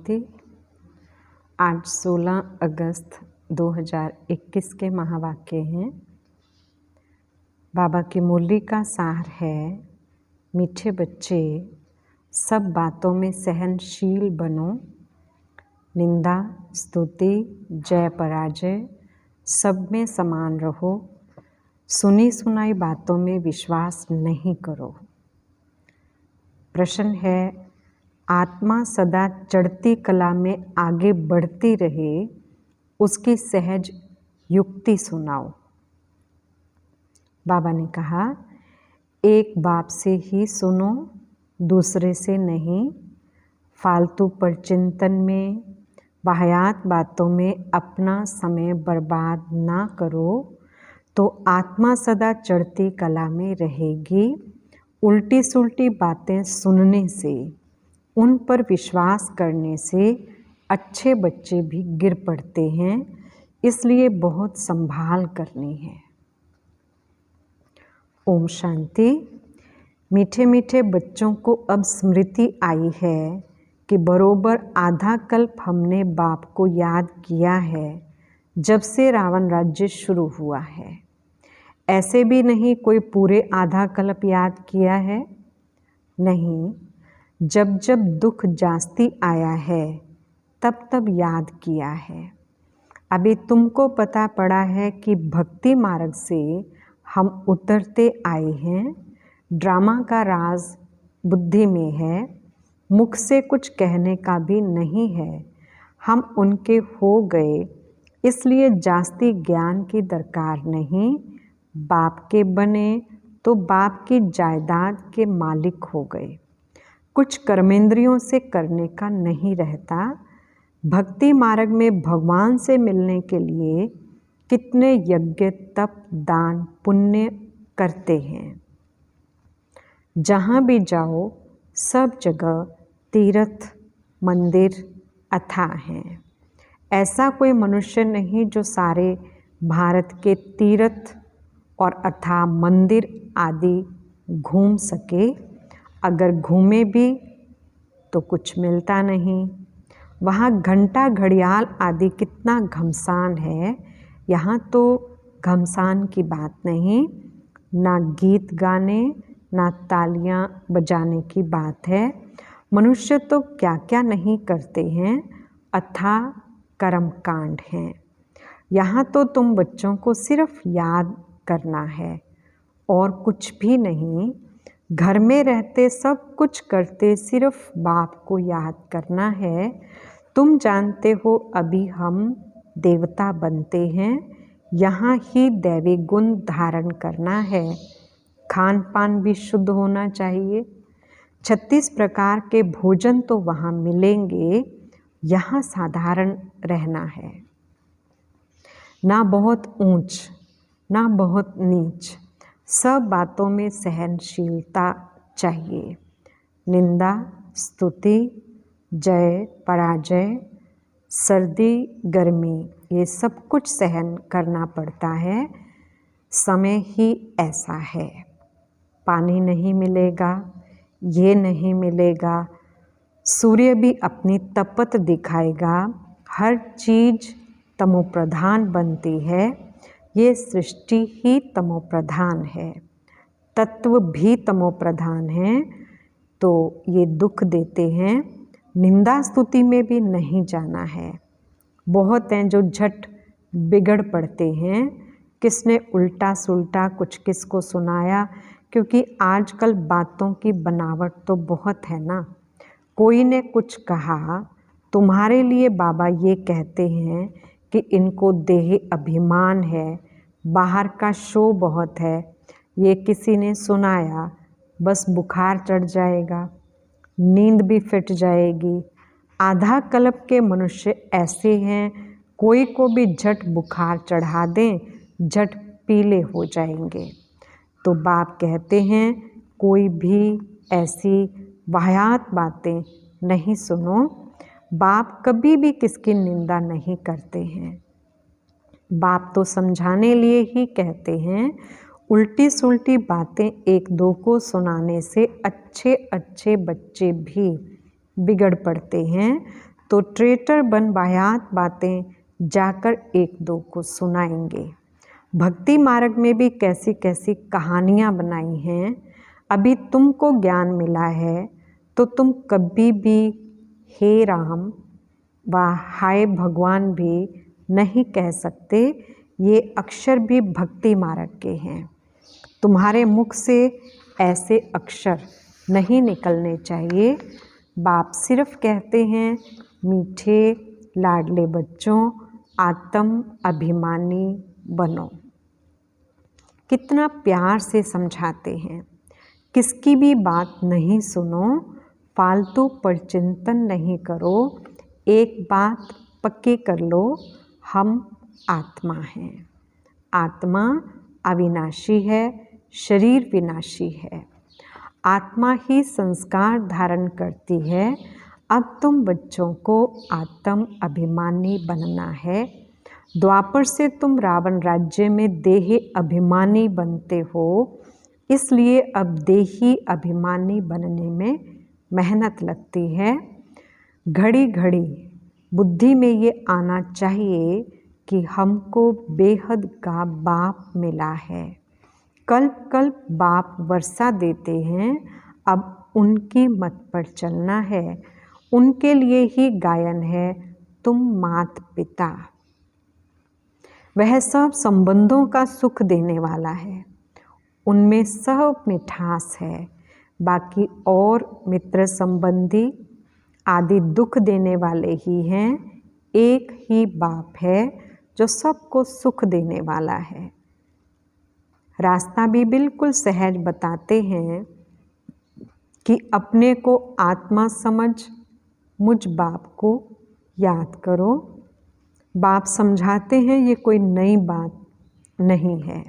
शांति। आज 16 अगस्त 2021 के महावाक्य हैं। बाबा की मुरली का सार है, मीठे बच्चे सब बातों में सहनशील बनो, निंदा स्तुति जय पराजय सब में समान रहो, सुनी सुनाई बातों में विश्वास नहीं करो। प्रश्न है, आत्मा सदा चढ़ती कला में आगे बढ़ती रहे, उसकी सहज युक्ति सुनाओ। बाबा ने कहा, एक बाप से ही सुनो, दूसरे से नहीं। फालतू पर चिंतन में, वाहियात बातों में अपना समय बर्बाद ना करो, तो आत्मा सदा चढ़ती कला में रहेगी। उल्टी सुल्टी बातें सुनने से, उन पर विश्वास करने से अच्छे बच्चे भी गिर पड़ते हैं, इसलिए बहुत संभाल करनी है। ओम शांति। मीठे मीठे बच्चों को अब स्मृति आई है कि बरोबर आधा कल्प हमने बाप को याद किया है, जब से रावण राज्य शुरू हुआ है। ऐसे भी नहीं कोई पूरे आधा कल्प याद किया है, नहीं। जब जब दुख जास्ती आया है, तब तब याद किया है। अभी तुमको पता पड़ा है कि भक्ति मार्ग से हम उतरते आए हैं। ड्रामा का राज बुद्धि में है, मुख से कुछ कहने का भी नहीं है। हम उनके हो गए, इसलिए जास्ती ज्ञान की दरकार नहीं। बाप के बने तो बाप की जायदाद के मालिक हो गए। कुछ कर्मेंद्रियों से करने का नहीं रहता। भक्ति मार्ग में भगवान से मिलने के लिए कितने यज्ञ तप दान पुण्य करते हैं। जहाँ भी जाओ सब जगह तीर्थ मंदिर अथाह हैं। ऐसा कोई मनुष्य नहीं जो सारे भारत के तीर्थ और अथाह मंदिर आदि घूम सके। अगर घूमे भी तो कुछ मिलता नहीं। वहाँ घंटा घड़ियाल आदि कितना घमसान है, यहाँ तो घमसान की बात नहीं। ना गीत गाने ना तालियां बजाने की बात है। मनुष्य तो क्या क्या नहीं करते हैं, अथाह कर्म कांड हैं। यहाँ तो तुम बच्चों को सिर्फ याद करना है और कुछ भी नहीं। घर में रहते सब कुछ करते, सिर्फ बाप को याद करना है। तुम जानते हो अभी हम देवता बनते हैं, यहाँ ही दैवी गुण धारण करना है। खान पान भी शुद्ध होना चाहिए। 36 प्रकार के भोजन तो वहाँ मिलेंगे, यहाँ साधारण रहना है। ना बहुत ऊंच ना बहुत नीच, सब बातों में सहनशीलता चाहिए। निंदा स्तुति जय पराजय सर्दी गर्मी ये सब कुछ सहन करना पड़ता है। समय ही ऐसा है। पानी नहीं मिलेगा, ये नहीं मिलेगा। सूर्य भी अपनी तपत दिखाएगा। हर चीज़ तमोप्रधान बनती है। ये सृष्टि ही तमोप्रधान है, तत्व भी तमोप्रधान है, तो ये दुख देते हैं। निंदा स्तुति में भी नहीं जाना है। बहुत हैं जो झट बिगड़ पड़ते हैं। किसने उल्टा सुल्टा कुछ किसको सुनाया, क्योंकि आजकल बातों की बनावट तो बहुत है ना। कोई ने कुछ कहा, तुम्हारे लिए बाबा ये कहते हैं कि इनको देह अभिमान है, बाहर का शो बहुत है। ये किसी ने सुनाया, बस बुखार चढ़ जाएगा, नींद भी फिट जाएगी। आधा कल्प के मनुष्य ऐसे हैं, कोई को भी झट बुखार चढ़ा दें, झट पीले हो जाएंगे। तो बाप कहते हैं, कोई भी ऐसी वाहियात बातें नहीं सुनो। बाप कभी भी किसकी निंदा नहीं करते हैं। बाप तो समझाने लिए ही कहते हैं। उल्टी सुल्टी बातें एक दो को सुनाने से अच्छे अच्छे बच्चे भी बिगड़ पड़ते हैं। तो ट्रेटर बन वाहियात बातें जाकर एक दो को सुनाएंगे। भक्ति मार्ग में भी कैसी कैसी कहानियाँ बनाई हैं। अभी तुमको ज्ञान मिला है तो तुम कभी भी हे राम व हाय भगवान भी नहीं कह सकते। ये अक्षर भी भक्ति मार्ग के हैं। तुम्हारे मुख से ऐसे अक्षर नहीं निकलने चाहिए। बाप सिर्फ कहते हैं मीठे लाडले बच्चों आत्म अभिमानी बनो। कितना प्यार से समझाते हैं। किसकी भी बात नहीं सुनो, फालतू पर चिंतन नहीं करो। एक बात पक्की कर लो, हम आत्मा हैं। आत्मा अविनाशी है, शरीर विनाशी है। आत्मा ही संस्कार धारण करती है। अब तुम बच्चों को आत्म अभिमानी बनना है। द्वापर से तुम रावण राज्य में देही अभिमानी बनते हो, इसलिए अब देही अभिमानी बनने में मेहनत लगती है। घड़ी घड़ी बुद्धि में ये आना चाहिए कि हमको बेहद का बाप मिला है। कल्प कल्प बाप वर्षा देते हैं, अब उनकी मत पर चलना है। उनके लिए ही गायन है तुम मात पिता। वह सब संबंधों का सुख देने वाला है, उनमें सब मिठास है। बाकी और मित्र संबंधी आदि दुख देने वाले ही हैं। एक ही बाप है जो सबको सुख देने वाला है। रास्ता भी बिल्कुल सहज बताते हैं कि अपने को आत्मा समझ मुझ बाप को याद करो। बाप समझाते हैं ये कोई नई बात नहीं है।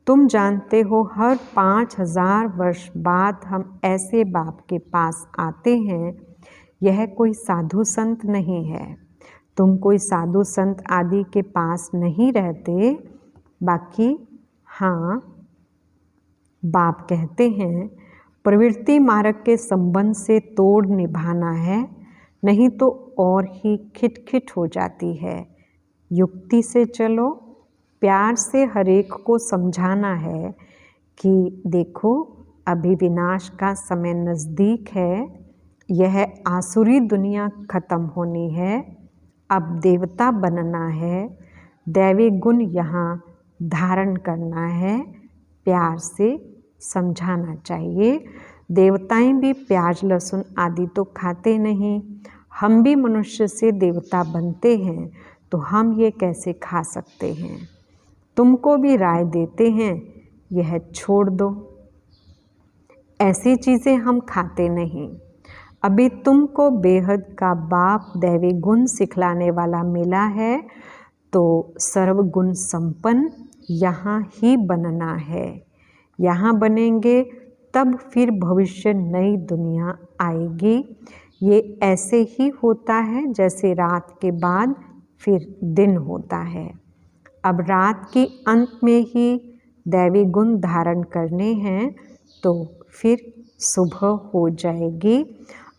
तुम जानते हो हर 5000 वर्ष बाद हम ऐसे बाप के पास आते हैं। यह कोई साधु संत नहीं है। तुम कोई साधु संत आदि के पास नहीं रहते। बाकी हाँ, बाप कहते हैं प्रवृत्ति मार्ग के संबंध से तोड़ निभाना है, नहीं तो और ही खिटखिट हो जाती है। युक्ति से चलो, प्यार से हरेक को समझाना है कि देखो अभी विनाश का समय नज़दीक है। यह आसुरी दुनिया खत्म होनी है, अब देवता बनना है। दैवी गुण यहाँ धारण करना है। प्यार से समझाना चाहिए। देवताएं भी प्याज लहसुन आदि तो खाते नहीं। हम भी मनुष्य से देवता बनते हैं, तो हम ये कैसे खा सकते हैं। तुमको भी राय देते हैं यह छोड़ दो, ऐसी चीज़ें हम खाते नहीं। अभी तुमको बेहद का बाप दैवी गुण सिखलाने वाला मिला है, तो सर्वगुण संपन्न यहाँ ही बनना है। यहाँ बनेंगे तब फिर भविष्य नई दुनिया आएगी। ये ऐसे ही होता है जैसे रात के बाद फिर दिन होता है। अब रात के अंत में ही दैवी गुण धारण करने हैं, तो फिर सुबह हो जाएगी।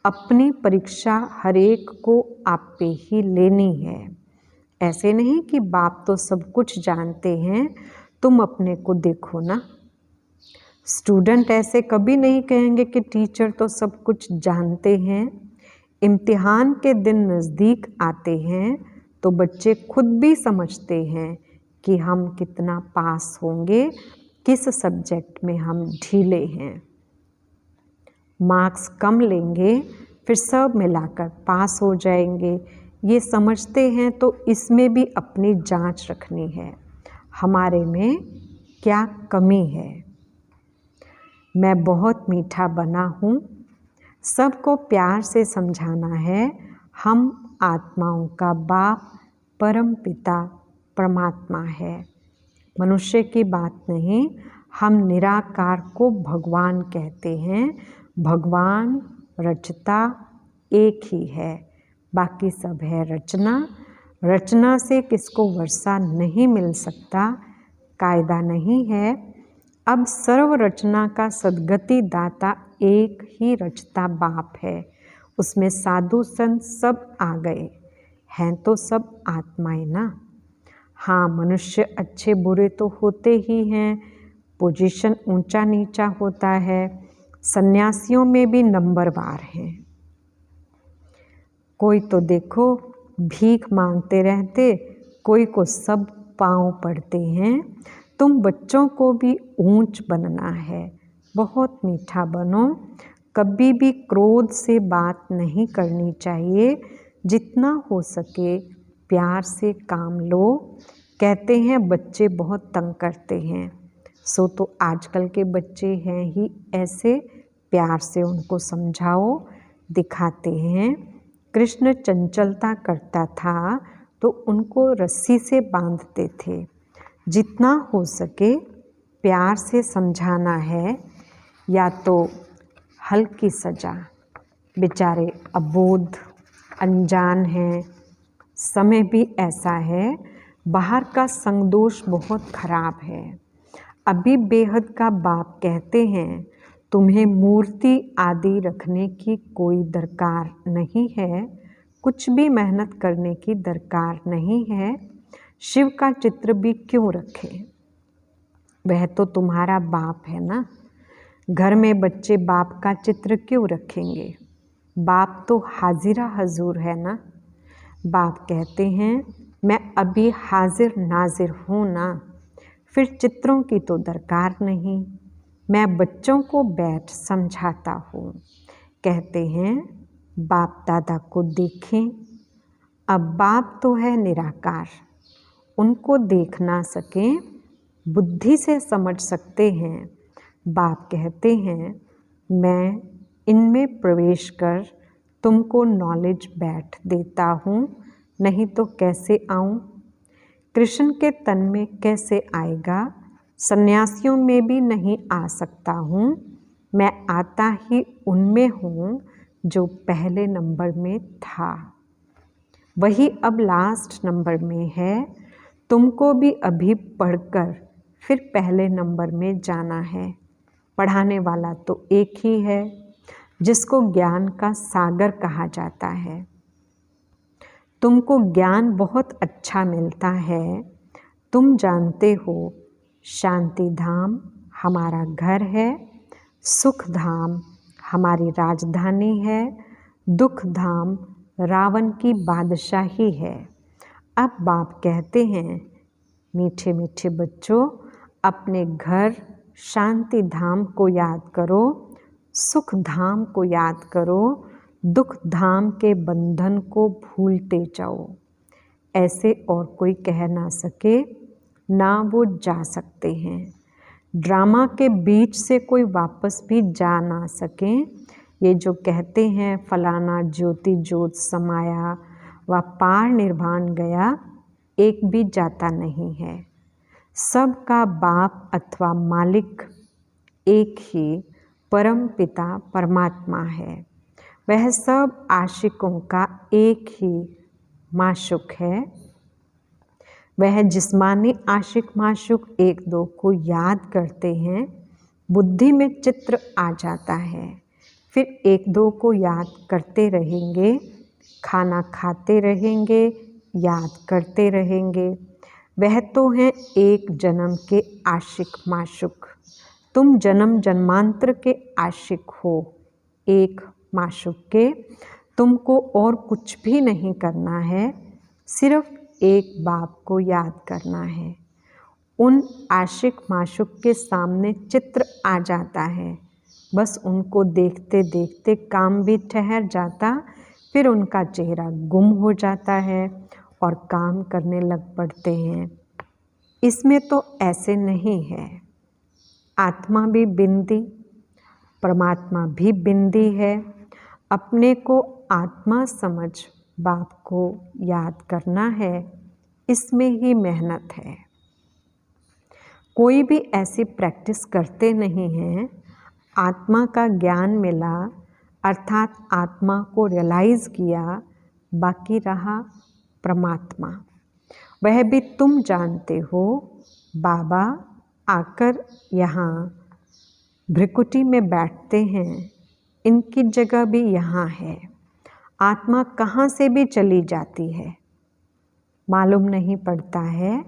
अपनी परीक्षा हरेक को आप पे ही लेनी है। ऐसे नहीं कि बाप तो सब कुछ जानते हैं, तुम अपने को देखो ना। स्टूडेंट ऐसे कभी नहीं कहेंगे कि टीचर तो सब कुछ जानते हैं। इम्तिहान के दिन नज़दीक आते हैं तो बच्चे खुद भी समझते हैं कि हम कितना पास होंगे, किस सब्जेक्ट में हम ढीले हैं। मार्क्स कम लेंगे फिर सब मिलाकर पास हो जाएंगे, ये समझते हैं। तो इसमें भी अपनी जांच रखनी है, हमारे में क्या कमी है। मैं बहुत मीठा बना हूँ, सबको प्यार से समझाना है। हम आत्माओं का बाप परम पिता परमात्मा है, मनुष्य की बात नहीं। हम निराकार को भगवान कहते हैं। भगवान रचता एक ही है, बाकी सब है रचना। रचना से किसको वर्षा नहीं मिल सकता, कायदा नहीं है। अब सर्व रचना का सद्गति दाता एक ही रचता बाप है। उसमें साधु संत सब आ गए, हैं तो सब आत्माएं ना। हाँ, मनुष्य अच्छे बुरे तो होते ही हैं, पोजीशन ऊंचा नीचा होता है, सन्यासियों में भी नंबरवार हैं। कोई तो देखो भीख मांगते रहते, कोई को सब पांव पड़ते हैं। तुम बच्चों को भी ऊंच बनना है, बहुत मीठा बनो। कभी भी क्रोध से बात नहीं करनी चाहिए, जितना हो सके प्यार से काम लो। कहते हैं बच्चे बहुत तंग करते हैं, सो तो आजकल के बच्चे हैं ही ऐसे, प्यार से उनको समझाओ, दिखाते हैं। कृष्ण चंचलता करता था तो उनको रस्सी से बांधते थे। जितना हो सके प्यार से समझाना है, या तो हल्की सज़ा। बेचारे अबोध अनजान हैं, समय भी ऐसा है, बाहर का संगदोष बहुत खराब है। अभी बेहद का बाप कहते हैं तुम्हें मूर्ति आदि रखने की कोई दरकार नहीं है, कुछ भी मेहनत करने की दरकार नहीं है। शिव का चित्र भी क्यों रखें, वह तो तुम्हारा बाप है ना। घर में बच्चे बाप का चित्र क्यों रखेंगे, बाप तो हाजिरा हजूर है ना। बाप कहते हैं मैं अभी हाजिर नाजिर हूँ ना, फिर चित्रों की तो दरकार नहीं, मैं बच्चों को बैठ समझाता हूँ। कहते हैं बाप दादा को देखें, अब बाप तो है निराकार, उनको देख ना सकें, बुद्धि से समझ सकते हैं। बाप कहते हैं मैं इनमें प्रवेश कर तुमको नॉलेज बैठ देता हूँ, नहीं तो कैसे आऊँ। कृष्ण के तन में कैसे आएगा, सन्यासियों में भी नहीं आ सकता हूँ। मैं आता ही उनमें हूँ जो पहले नंबर में था, वही अब लास्ट नंबर में है। तुमको भी अभी पढ़कर फिर पहले नंबर में जाना है। पढ़ाने वाला तो एक ही है, जिसको ज्ञान का सागर कहा जाता है। तुमको ज्ञान बहुत अच्छा मिलता है। तुम जानते हो शांति धाम हमारा घर है, सुख धाम हमारी राजधानी है, दुख धाम रावण की बादशाही है। अब बाप कहते हैं मीठे मीठे बच्चों, अपने घर शांति धाम को याद करो, सुख धाम को याद करो, दुख धाम के बंधन को भूलते जाओ। ऐसे और कोई कह ना सके, ना वो जा सकते हैं। ड्रामा के बीच से कोई वापस भी जा ना सके। ये जो कहते हैं फलाना ज्योति ज्योत समाया व पार निर्वाण गया, एक भी जाता नहीं है। सबका बाप अथवा मालिक एक ही परम पिता परमात्मा है। वह सब आशिकों का एक ही माशुक है। वह जिस्मानी आशिक माशुक एक दो को याद करते हैं, बुद्धि में चित्र आ जाता है, फिर एक दो को याद करते रहेंगे, खाना खाते रहेंगे, याद करते रहेंगे। वह तो हैं एक जन्म के आशिक माशुक। तुम जन्म जन्मांतर के आशिक हो एक माशुक के। तुमको और कुछ भी नहीं करना है, सिर्फ एक बाप को याद करना है। उन आशिक माशुक के सामने चित्र आ जाता है, बस उनको देखते देखते काम भी ठहर जाता, फिर उनका चेहरा गुम हो जाता है और काम करने लग पड़ते हैं। इसमें तो ऐसे नहीं है। आत्मा भी बिंदी, परमात्मा भी बिंदी है। अपने को आत्मा समझ बाप को याद करना है, इसमें ही मेहनत है। कोई भी ऐसी प्रैक्टिस करते नहीं हैं। आत्मा का ज्ञान मिला अर्थात आत्मा को रियलाइज़ किया, बाकी रहा परमात्मा। वह भी तुम जानते हो। बाबा आकर यहाँ भ्रिकुटी में बैठते हैं, इनकी जगह भी यहाँ है। आत्मा कहाँ से भी चली जाती है, मालूम नहीं पड़ता है।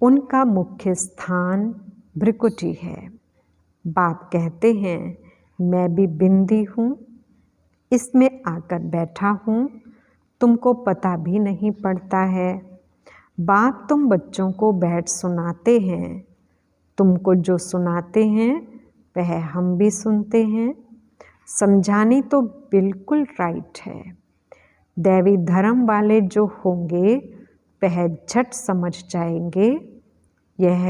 उनका मुख्य स्थान भ्रिकुटी है। बाप कहते हैं मैं भी बिंदी हूँ, इसमें आकर बैठा हूँ, तुमको पता भी नहीं पड़ता है। बाप तुम बच्चों को बैठ सुनाते हैं, तुमको जो सुनाते हैं वह हम भी सुनते हैं। समझानी तो बिल्कुल राइट है। दैवी धर्म वाले जो होंगे वह झट समझ जाएंगे यह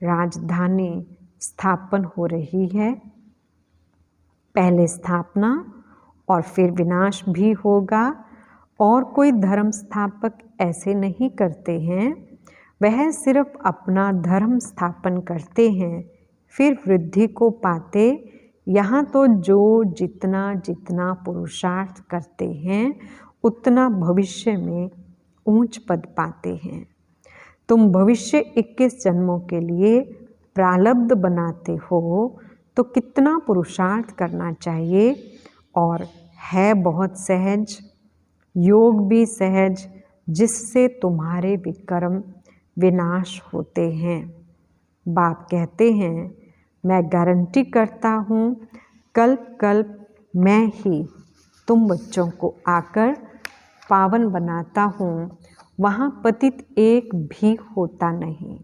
राजधानी स्थापन हो रही है। पहले स्थापना और फिर विनाश भी होगा। और कोई धर्म स्थापक ऐसे नहीं करते हैं, वह सिर्फ अपना धर्म स्थापन करते हैं, फिर वृद्धि को पाते। यहाँ तो जो जितना जितना पुरुषार्थ करते हैं उतना भविष्य में ऊंच पद पाते हैं। तुम भविष्य 21 जन्मों के लिए प्रारब्ध बनाते हो तो कितना पुरुषार्थ करना चाहिए। और है बहुत सहज, योग भी सहज, जिससे तुम्हारे विकर्म विनाश होते हैं। बाप कहते हैं मैं गारंटी करता हूँ कल्प कल्प मैं ही तुम बच्चों को आकर पावन बनाता हूँ, वहाँ पतित एक भी होता नहीं।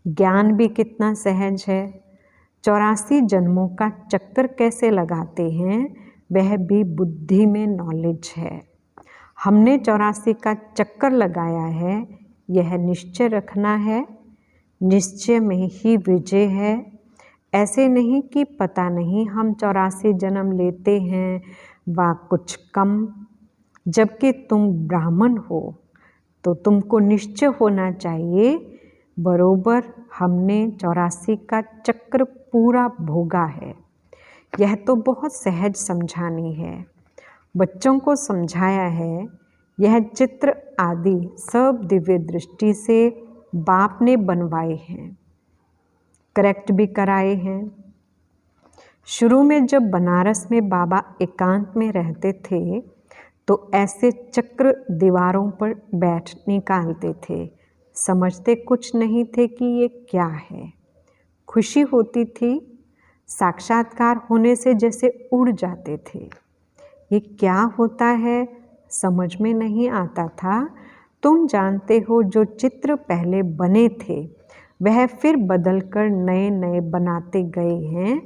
ज्ञान भी कितना सहज है। 84 जन्मों का चक्कर कैसे लगाते हैं वह भी बुद्धि में नॉलेज है। हमने 84 का चक्कर लगाया है, यह निश्चय रखना है। निश्चय में ही विजय है। ऐसे नहीं कि पता नहीं हम 84 जन्म लेते हैं व कुछ कम। जबकि तुम ब्राह्मण हो तो तुमको निश्चय होना चाहिए बरोबर हमने 84 का चक्र पूरा भोगा है। यह तो बहुत सहज समझानी है। बच्चों को समझाया है। यह चित्र आदि सब दिव्य दृष्टि से बाप ने बनवाए हैं, करेक्ट भी कराए हैं। शुरू में जब बनारस में बाबा एकांत में रहते थे तो ऐसे चक्र दीवारों पर बैठ निकालते थे। समझते कुछ नहीं थे कि ये क्या है। खुशी होती थी, साक्षात्कार होने से जैसे उड़ जाते थे। ये क्या होता है समझ में नहीं आता था। तुम जानते हो जो चित्र पहले बने थे वह फिर बदलकर नए नए बनाते गए हैं।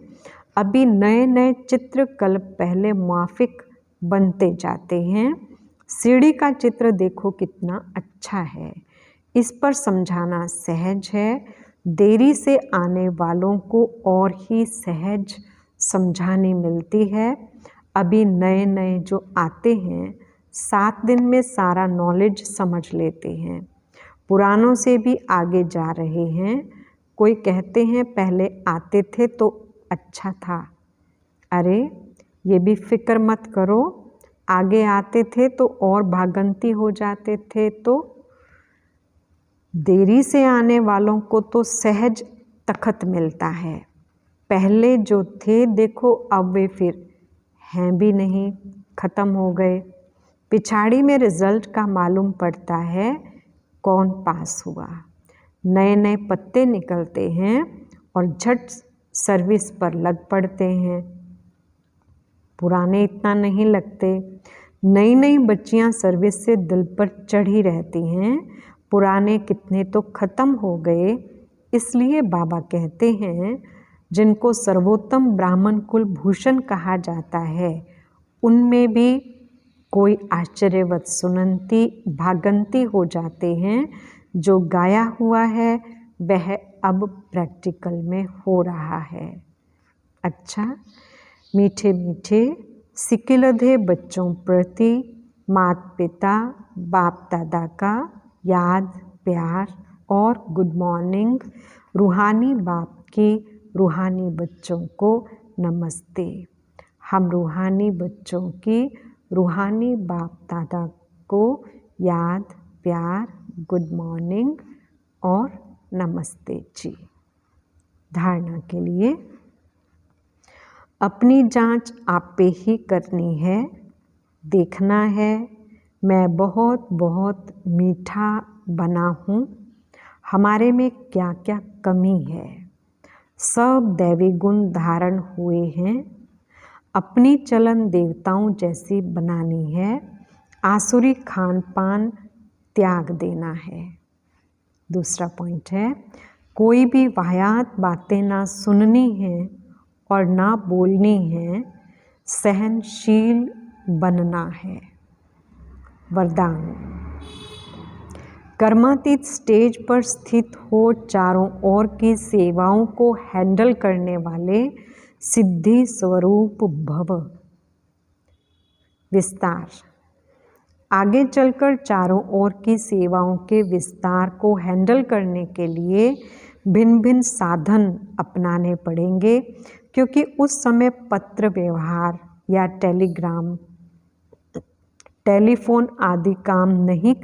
अभी नए नए चित्र कल्प पहले माफिक बनते जाते हैं। सीढ़ी का चित्र देखो कितना अच्छा है, इस पर समझाना सहज है। देरी से आने वालों को और ही सहज समझानी मिलती है। अभी नए नए जो आते हैं 7 दिन में सारा नॉलेज समझ लेते हैं, पुरानों से भी आगे जा रहे हैं। कोई कहते हैं पहले आते थे तो अच्छा था। अरे ये भी फिक्र मत करो, आगे आते थे तो और भागंती हो जाते थे। तो देरी से आने वालों को तो सहज तखत मिलता है। पहले जो थे देखो अब वे फिर हैं भी नहीं, ख़त्म हो गए। पिछाड़ी में रिजल्ट का मालूम पड़ता है कौन पास हुआ। नए नए पत्ते निकलते हैं और झट सर्विस पर लग पड़ते हैं। पुराने इतना नहीं लगते। नई नई बच्चियां सर्विस से दिल पर चढ़ी रहती हैं, पुराने कितने तो ख़त्म हो गए। इसलिए बाबा कहते हैं जिनको सर्वोत्तम ब्राह्मण कुल भूषण कहा जाता है उनमें भी कोई आश्चर्यवत सुनंती भागंती हो जाते हैं। जो गाया हुआ है वह अब प्रैक्टिकल में हो रहा है। अच्छा, मीठे मीठे सिकिलधे बच्चों प्रति माता पिता बाप दादा का याद प्यार और गुड मॉर्निंग। रूहानी बाप की रूहानी बच्चों को नमस्ते। हम रूहानी बच्चों की रूहानी बाप दादा को याद प्यार गुड मॉर्निंग और नमस्ते जी। धारणा के लिए अपनी जांच आप पे ही करनी है। देखना है मैं बहुत बहुत मीठा बना हूँ, हमारे में क्या क्या कमी है। सब दैवी गुण धारण हुए हैं, अपनी चलन देवताओं जैसी बनानी है, आसुरी खान पान त्याग देना है। दूसरा पॉइंट है, कोई भी वाहियात बातें ना सुननी है और ना बोलनी है, सहनशील बनना है। वरदान, कर्मातीत स्टेज पर स्थित हो चारों ओर की सेवाओं को हैंडल करने वाले सिद्धि स्वरूप भव। विस्तार, आगे चलकर चारों ओर की सेवाओं के विस्तार को हैंडल करने के लिए भिन्न भिन्न साधन अपनाने पड़ेंगे, क्योंकि उस समय पत्र व्यवहार या टेलीग्राम, टेलीफोन आदि काम नहीं कर